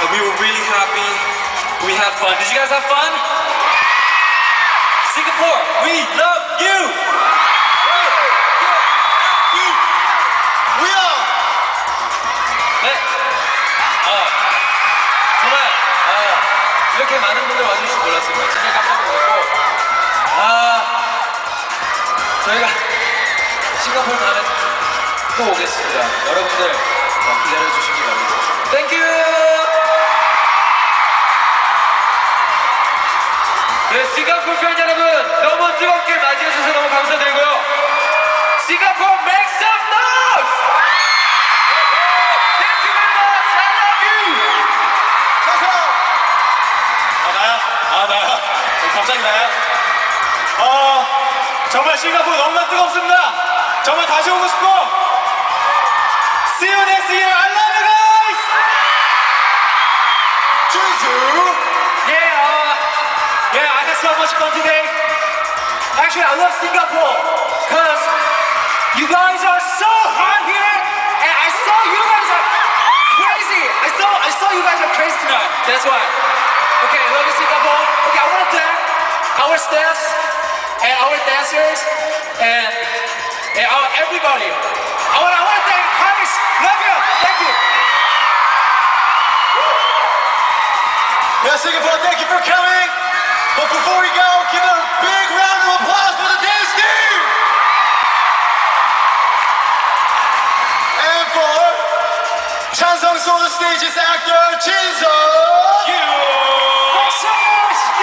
and we were really happy. We had fun. Did you guys have fun? Singapore, we love you! We are! 네. 정말 이렇게 많은 분들 와주실 줄 몰랐습니다. 진짜 깜짝 놀랐고 저희가 싱가포르 다음에 또 오겠습니다. 여러분들 기다려주시기 바랍니다. 땡큐! 네, 싱가포르 팬 여러분 너무 뜨겁게 맞이해주셔서 너무 감사드리고요. 싱가포르 make some noise! Thank you very much! I love you! 나야? 갑자기 나야? 정말 싱가포르 너무나 뜨겁습니다. 정말 다시 오고 싶어. See you next year. I love you guys. 준수. Yeah, I had so much fun today. Actually, I love Singapore because you guys are so hot here, and I saw you guys are crazy. I saw you guys are crazy tonight. That's why. Okay, I love you, Singapore. Okay, I want to thank our staffs and our dancers and everybody. I want to thank Harris. Love you. Thank you. Yeah, Singapore, thank you for coming. But before we go, give a big round of applause for the dance team. And for Chansung Solar Stage's actor, Jinso. Thanks so much.